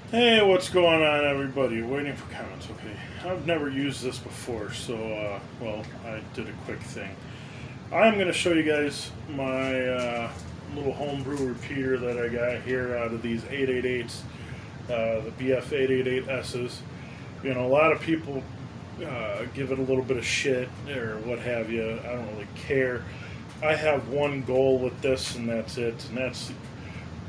Hey, what's going on, everybody? Waiting for comments. Okay, I've never used this before, so well, I did a quick thing. I'm going to show you guys my little homebrew repeater that I got here out of these 888s, the BF 888Ss. You know, a lot of people give it a little bit of shit or what have you. I don't really care. I have one goal with this, and that's it, and that's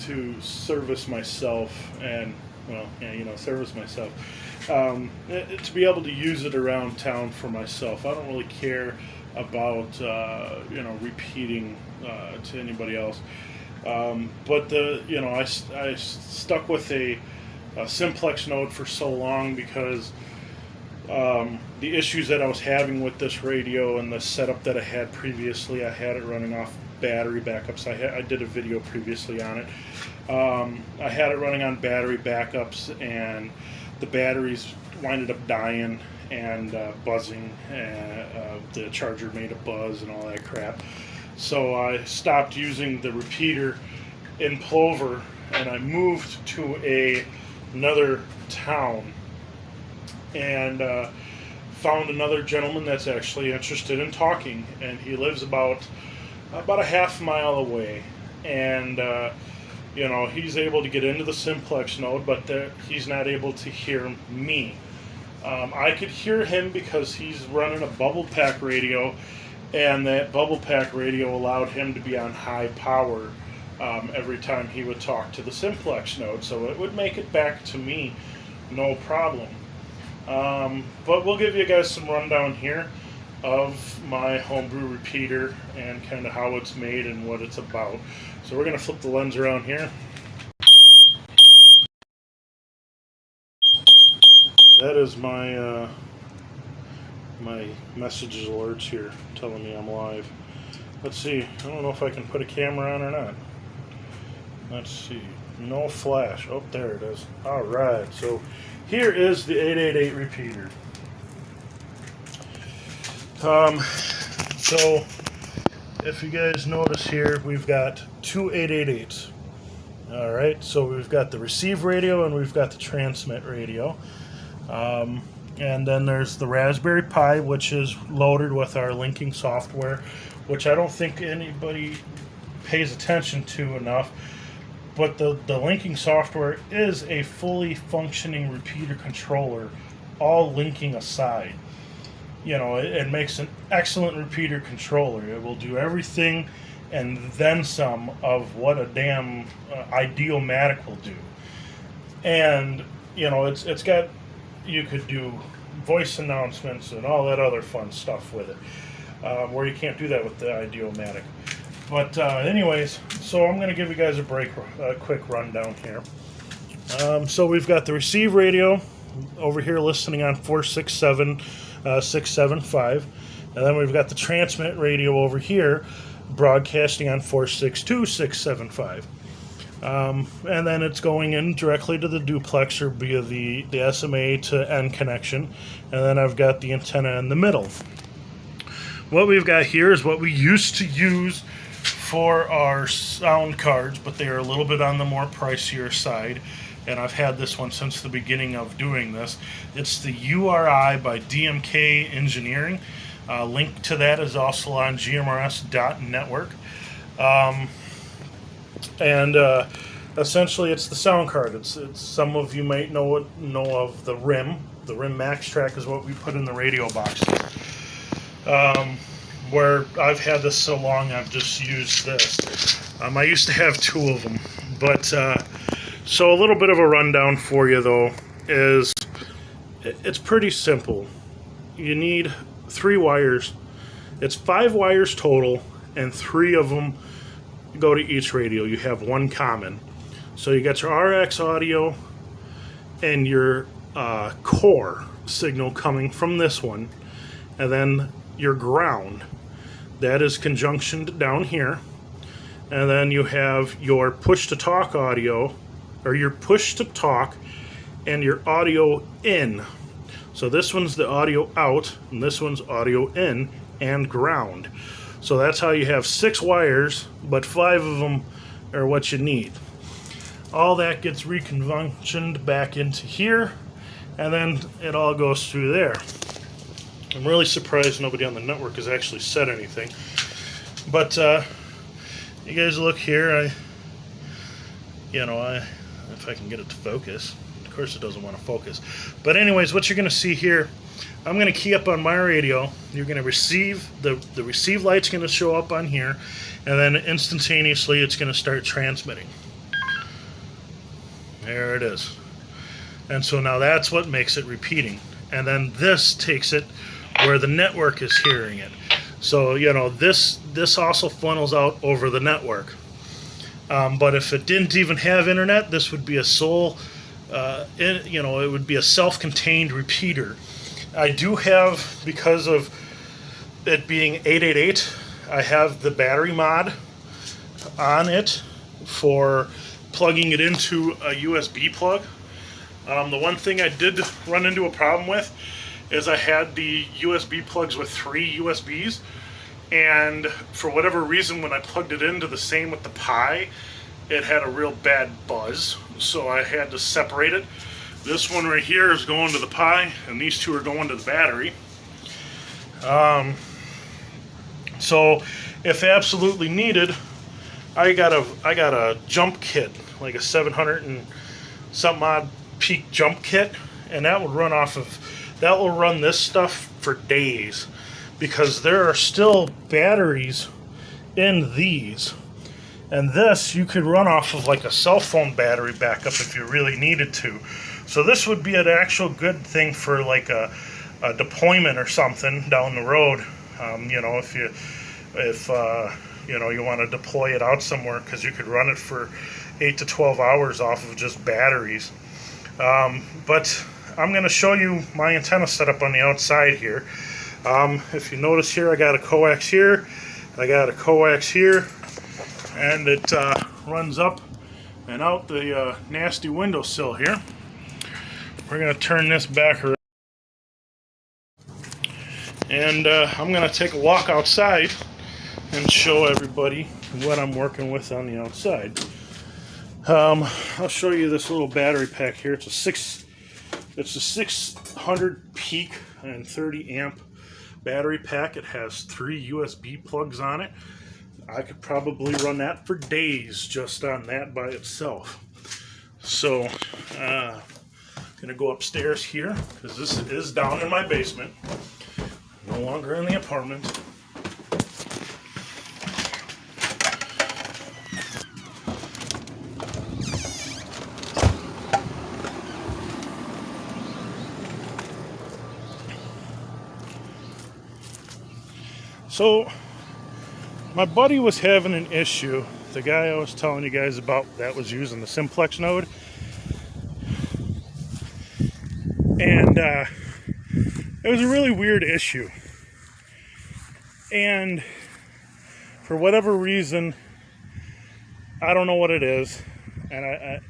to service myself and well, yeah, service myself. To be able to use it around town for myself. I don't really care about repeating to anybody else. But I stuck with a simplex node for so long because the issues that I was having with this radio and the setup that I had previously, I had it running off battery backups. I did a video previously on it. I had it running on battery backups, and the batteries winded up dying and buzzing. The charger made a buzz and all that crap. So I stopped using the repeater in Plover, and I moved to another town and found another gentleman that's actually interested in talking, and he lives about a half mile away, and he's able to get into the simplex node, but he's not able to hear me. I could hear him because he's running a bubble pack radio, and that bubble pack radio allowed him to be on high power every time he would talk to the simplex node, so it would make it back to me no problem. But we'll give you guys some rundown here of my homebrew repeater and kind of how it's made and what it's about. So we're going to flip the lens around here. That is my messages alerts here telling me I'm live. Let's see. I don't know if I can put a camera on or not. Let's see. No flash. Oh, there it is. All right. So here is the 888 repeater. So if you guys notice here, we've got two 888s. All right. So we've got the receive radio and we've got the transmit radio. And then there's the Raspberry Pi, which is loaded with our linking software, which I don't think anybody pays attention to enough. But the linking software is a fully functioning repeater controller, all linking aside. It makes an excellent repeater controller. It will do everything and then some of what a damn Ideomatic will do. And, it's got, you could do voice announcements and all that other fun stuff with it, where you can't do that with the Ideomatic. But anyways, so I'm going to give you guys a quick rundown here. So we've got the receive radio over here listening on 467 675, and then we've got the transmit radio over here broadcasting on 462 675. And then it's going in directly to the duplexer via the SMA to N connection, and then I've got the antenna in the middle. What we've got here is what we used to use for our sound cards, but they are a little bit on the more pricier side, and I've had this one since the beginning of doing this. It's the URI by DMK Engineering. Link to that is also on GMRS.network. And essentially it's the sound card. It's some of you might know of the RIM. The RIM Max Track is what we put in the radio boxes. Where I've had this so long, I've just used this. I used to have two of them, but so a little bit of a rundown for you though is it's pretty simple. You need 3 wires. It's 5 wires total, and 3 of them go to each radio. You have one common. So you got your RX audio and your core signal coming from this one, and then your ground. That is conjunctioned down here. And then you have your push-to-talk audio, or your push-to-talk, and your audio in. So this one's the audio out, and this one's audio in and ground. So that's how you have 6 wires, but 5 of them are what you need. all that gets reconventioned back into here, and then it all goes through there. I'm really surprised nobody on the network has actually said anything. But you guys look here, if I can get it to focus. Of course it doesn't want to focus. But anyways, what you're going to see here, I'm going to key up on my radio. You're going to receive, the receive light's going to show up on here, and then instantaneously it's going to start transmitting. There it is. And so now that's what makes it repeating. And then this takes it where the network is hearing it. So, this also funnels out over the network. But if it didn't even have internet, this would be a it would be a self-contained repeater. I do have, because of it being 888, I have the battery mod on it for plugging it into a USB plug. The one thing I did run into a problem with is I had the USB plugs with 3 USBs, and for whatever reason when I plugged it into the same with the Pi, it had a real bad buzz, so I had to separate it. This one right here is going to the Pi, and these two are going to the battery. So if absolutely needed, I got a jump kit, like a 700 and something odd peak jump kit, and that will run this stuff for days, because there are still batteries in these. And this you could run off of like a cell phone battery backup if you really needed to. So this would be an actual good thing for like a deployment or something down the road. If you want to deploy it out somewhere, because you could run it for 8 to 12 hours off of just batteries. But I'm going to show you my antenna setup on the outside here. If you notice here, I got a coax here, I got a coax here, and it runs up and out the nasty windowsill here. We're going to turn this back around, and I'm going to take a walk outside and show everybody what I'm working with on the outside. I'll show you this little battery pack here. It's a 600 peak and 30 amp battery pack. It has 3 USB plugs on it. I could probably run that for days just on that by itself. So I'm gonna go upstairs here, because this is down in my basement, no longer in the apartment. So my buddy was having an issue, the guy I was telling you guys about that was using the simplex node, and it was a really weird issue, and for whatever reason, I don't know what it is, and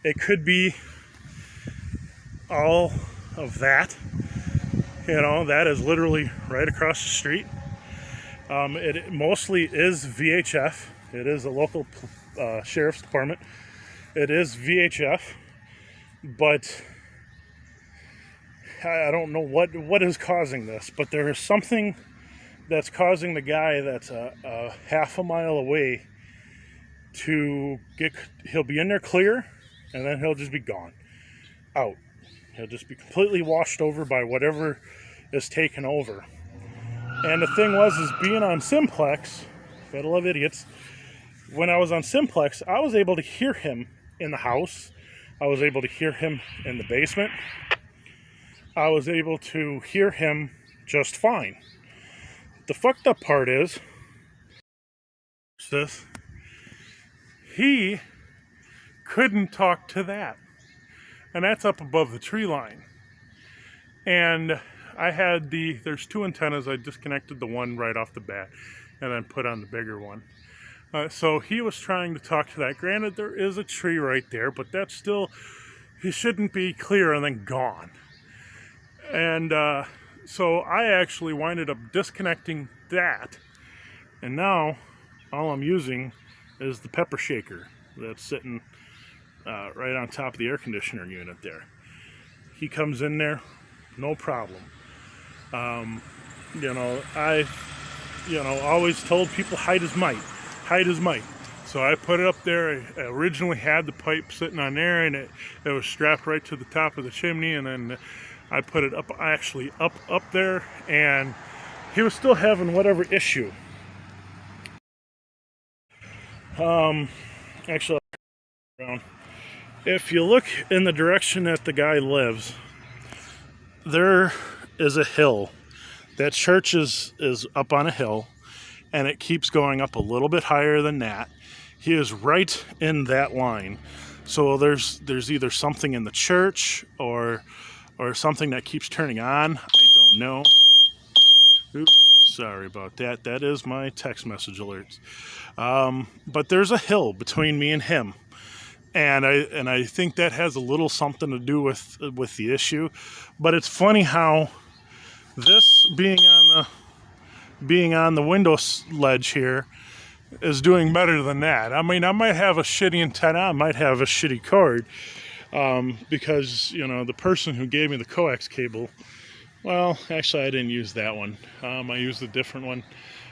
it could be all of that. That is literally right across the street. It mostly is VHF. It is a local sheriff's department. It is VHF, but I don't know what is causing this, but there is something that's causing the guy that's a half a mile away he'll be in there clear, and then he'll just be gone, out. He'll just be completely washed over by whatever is taken over. And the thing is being on simplex, gotta love idiots, when I was on simplex, I was able to hear him in the house. I was able to hear him in the basement. I was able to hear him just fine. The fucked up part is this. He couldn't talk to that. And that's up above the tree line. And I had there's 2 antennas. I disconnected the one right off the bat and then put on the bigger one. So he was trying to talk to that. Granted, there is a tree right there, but that's still, he shouldn't be clear and then gone. And so I actually winded up disconnecting that. And now all I'm using is the pepper shaker that's sitting right on top of the air conditioner unit there. He comes in there, no problem. I always told people height is might. Height is might. So I put it up there. I originally had the pipe sitting on there, and it was strapped right to the top of the chimney, and then I put it up there, and he was still having whatever issue. Actually, if you look in the direction that the guy lives, there is a hill. That church is up on a hill, and it keeps going up a little bit higher than that. He is right in that line. So there's either something in the church or something that keeps turning on. I don't know. Oops, sorry about that. That is my text message alerts. But there's a hill between me and him. And I think that has a little something to do with the issue. But it's funny how this being on the window ledge here is doing better than that. I mean, I might have a shitty antenna, I might have a shitty cord, because the person who gave me the coax cable, well, actually I didn't use that one. I used a different one.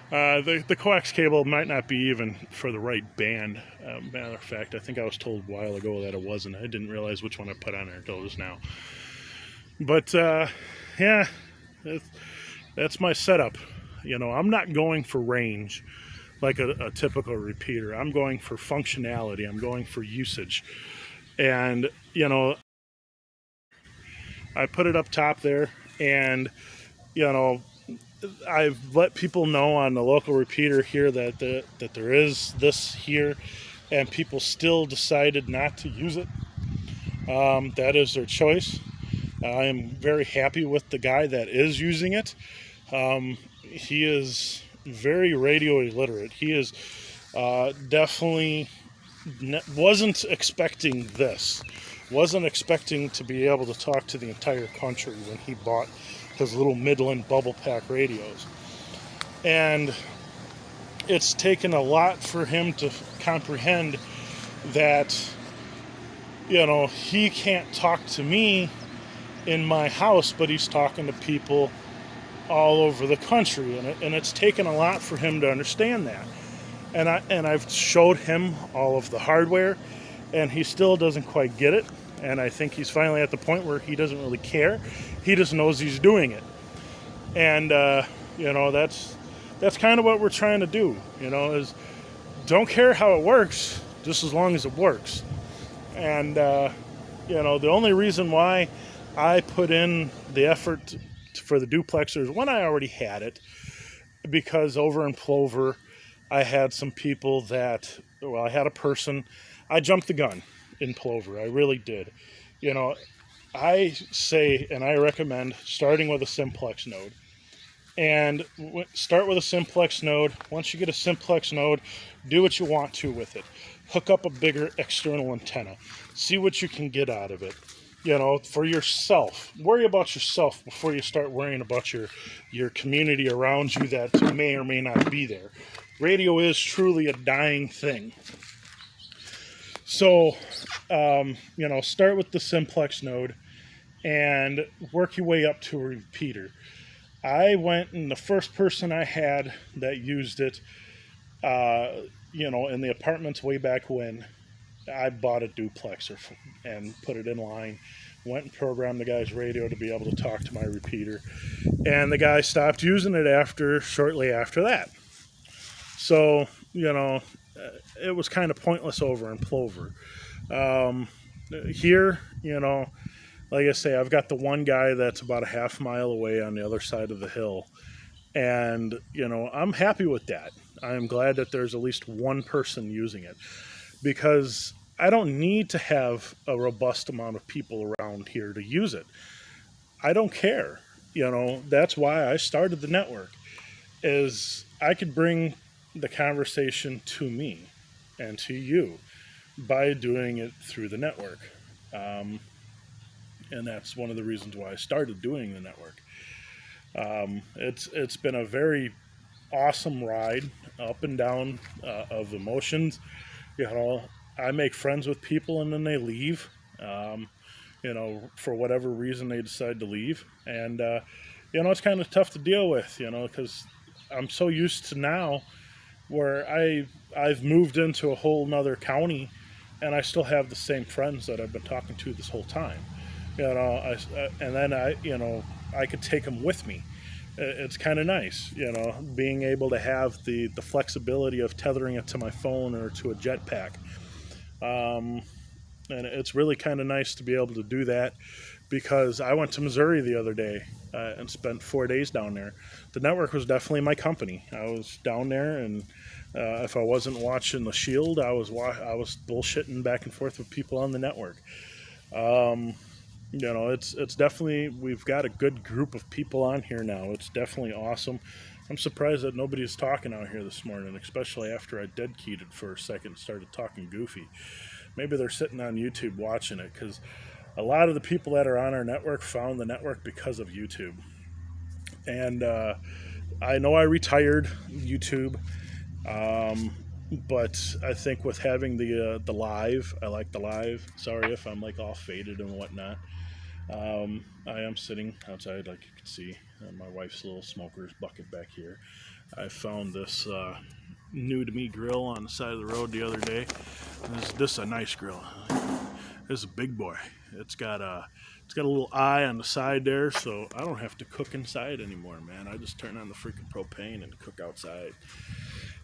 The coax cable might not be even for the right band. Matter of fact, I think I was told a while ago that it wasn't. I didn't realize which one I put on there until just now. But yeah, that's my setup. I'm not going for range like a typical repeater. I'm going for functionality. I'm going for usage. And I put it up top there, and I've let people know on the local repeater here that there is this here, and people still decided not to use it. That is their choice. I am very happy with the guy that is using it. He is very radio illiterate. He is definitely wasn't expecting this. Wasn't expecting to be able to talk to the entire country when he bought his little Midland bubble pack radios. And it's taken a lot for him to comprehend that, he can't talk to me in my house, but he's talking to people all over the country, and it's taken a lot for him to understand that. And I've showed him all of the hardware, and he still doesn't quite get it. And I think he's finally at the point where he doesn't really care. He just knows he's doing it. And that's kind of what we're trying to do. Is don't care how it works, just as long as it works. And the only reason why I put in the effort for the duplexers when I already had it, because over in Plover, I had some people I had a person, I jumped the gun in Plover, I really did. I say, and I recommend starting with a simplex node. And start with a simplex node. Once you get a simplex node, do what you want to with it. Hook up a bigger external antenna. See what you can get out of it. For yourself. Worry about yourself before you start worrying about your community around you that may or may not be there. Radio is truly a dying thing. So, start with the simplex node and work your way up to a repeater. I went, and the first person I had that used it, in the apartments way back when, I bought a duplexer and put it in line, went and programmed the guy's radio to be able to talk to my repeater, and the guy stopped using it shortly after that. So, it was kind of pointless over in Plover. Here, like I say, I've got the one guy that's about a half mile away on the other side of the hill, and, I'm happy with that. I'm glad that there's at least one person using it, because I don't need to have a robust amount of people around here to use it. I don't care. That's why I started the network, is I could bring the conversation to me and to you by doing it through the network. And that's one of the reasons why I started doing the network. It's been a very awesome ride, up and down of emotions. I make friends with people and then they leave. You know, for whatever reason they decide to leave, and you know, it's kind of tough to deal with. You know, because I'm so used to now where I've moved into a whole nother county, and I still have the same friends that I've been talking to this whole time. You know, and then you know, I could take them with me. It's kind of nice, you know, being able to have the flexibility of tethering it to my phone or to a jetpack. Um, and it's really kind of nice to be able to do that because I went to Missouri the other day and spent 4 days down there. The network was definitely my company. I was down there, and if I wasn't watching the Shield, I was bullshitting back and forth with people on the network. Um, you know, it's definitely, we've got a good group of people on here now. It's definitely awesome. I'm surprised that nobody's talking out here this morning, especially after I dead keyed it for a second and started talking goofy. Maybe they're sitting on YouTube watching it, because a lot of the people that are on our network found the network because of YouTube. And I know I retired YouTube, um, but I think with having the live, I like the live. Sorry if I'm like all faded and whatnot. I am sitting outside, like you can see, my wife's little smoker's bucket back here. I found this new to me grill on the side of the road the other day. This is a nice grill. This is a big boy. It's got a little eye on the side there, so I don't have to cook inside anymore, man. I just turn on the freaking propane and cook outside.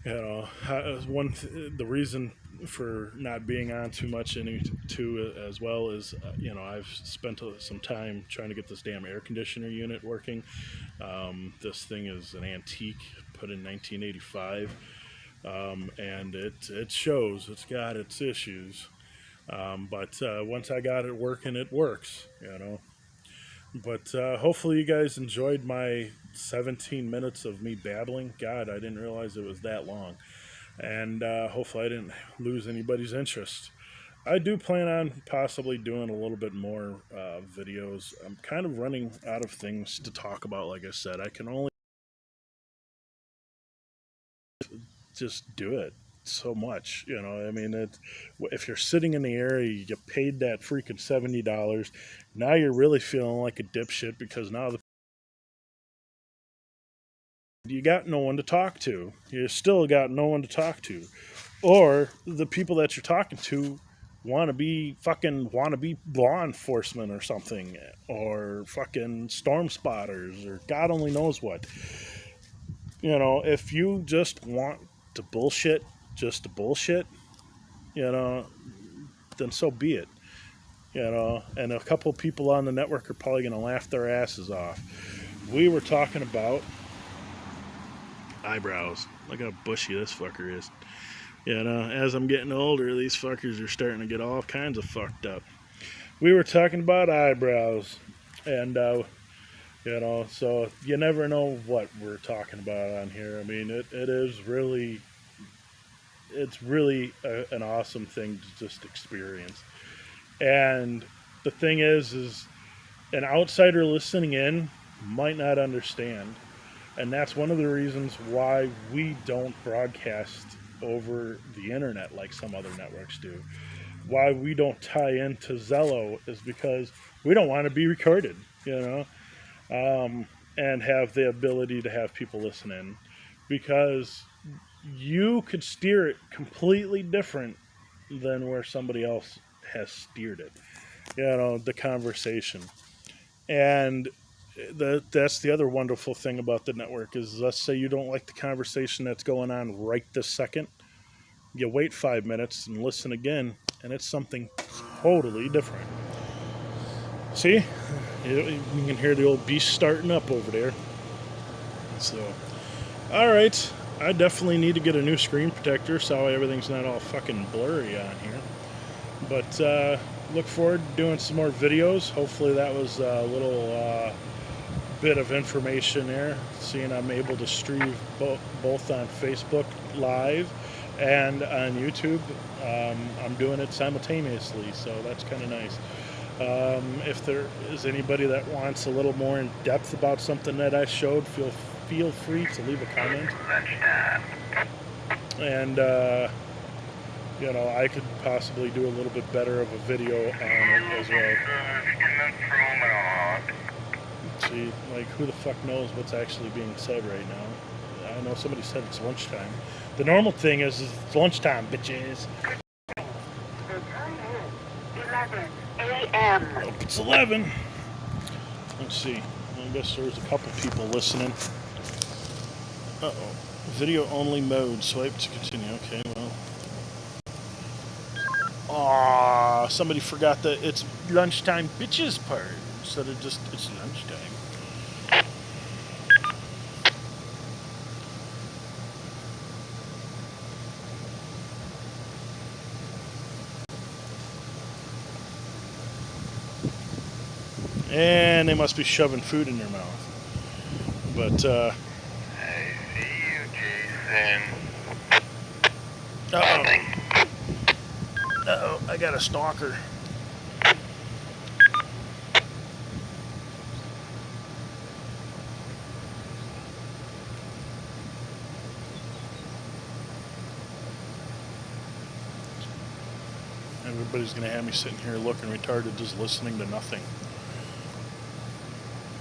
You know, the reason for not being on too much into as well is, you know, I've spent some time trying to get this damn air conditioner unit working. This thing is an antique, put in 1985, and it shows. It's got its issues, but once I got it working, it works. You know. But hopefully you guys enjoyed my 17 minutes of me babbling. God, I didn't realize it was that long. And hopefully I didn't lose anybody's interest. I do plan on possibly doing a little bit more videos. I'm kind of running out of things to talk about, like I said. I can only just do it so much, you know. I mean, if you're sitting in the area, you get paid that freaking $70. Now you're really feeling like a dipshit because now you got no one to talk to. You still got no one to talk to, or the people that you're talking to want to be law enforcement or something, or fucking storm spotters, or God only knows what. You know, if you just want to bullshit just to bullshit, you know, then so be it. You know, and a couple of people on the network are probably going to laugh their asses off. We were talking about eyebrows. Look how bushy this fucker is. You know, as I'm getting older, these fuckers are starting to get all kinds of fucked up. We were talking about eyebrows, and you know, so you never know what we're talking about on here. I mean, it is really, it's really an awesome thing to just experience. And the thing is an outsider listening in might not understand. And that's one of the reasons why we don't broadcast over the internet like some other networks do. Why we don't tie into Zello is because we don't want to be recorded, you know, and have the ability to have people listen in. Because you could steer it completely different than where somebody else has steered it, you know, the conversation. And that's the other wonderful thing about the network is, let's say you don't like the conversation that's going on right this second, you wait 5 minutes and listen again, and it's something totally different. See, you can hear the old beast starting up over there. So, all right, I definitely need to get a new screen protector so everything's not all fucking blurry on here. But look forward to doing some more videos. Hopefully that was a little bit of information there, seeing I'm able to stream both on Facebook Live and on YouTube. I'm doing it simultaneously, so that's kind of nice. If there is anybody that wants a little more in depth about something that I showed, feel free to leave a comment. And you know, I could possibly do a little bit better of a video on it as well. See, like, who the fuck knows what's actually being said right now? I know somebody said it's lunchtime. The normal thing is it's lunchtime, bitches. The time is 11 a.m. Nope, it's 11. Let's see. I guess there's a couple people listening. Uh-oh. Video only mode. Swipe to continue. Okay, well. Aw, somebody forgot the it's lunchtime bitches part instead of just it's lunchtime. And they must be shoving food in their mouth. But, I see you, Jason. uh-oh. Uh-oh, I got a stalker. Everybody's going to have me sitting here looking retarded just listening to nothing.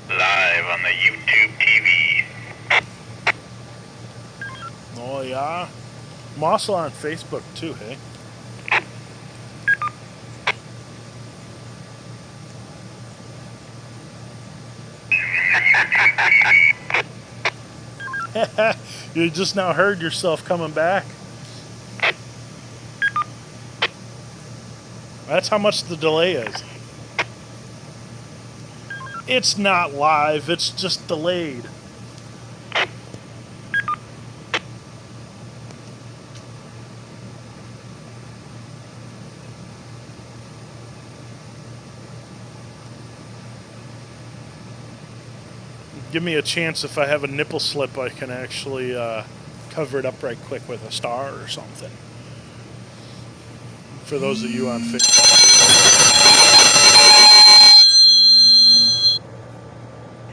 Live on the YouTube TV. Oh, yeah? I'm also on Facebook, too, hey? You just now heard yourself coming back. That's how much the delay is. It's not live, it's just delayed. Give me a chance if I have a nipple slip, I can actually cover it up right quick with a star or something. For those of you on Facebook.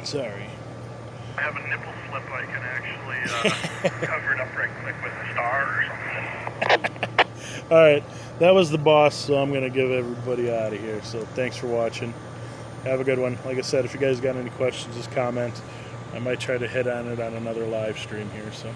Sorry. I have a nipple slip, I can actually cover it up right quick with a star or something. Alright, that was the boss, so I'm going to give everybody out of here. So thanks for watching. Have a good one. Like I said, if you guys got any questions, just comment. I might try to hit on it on another live stream here. So.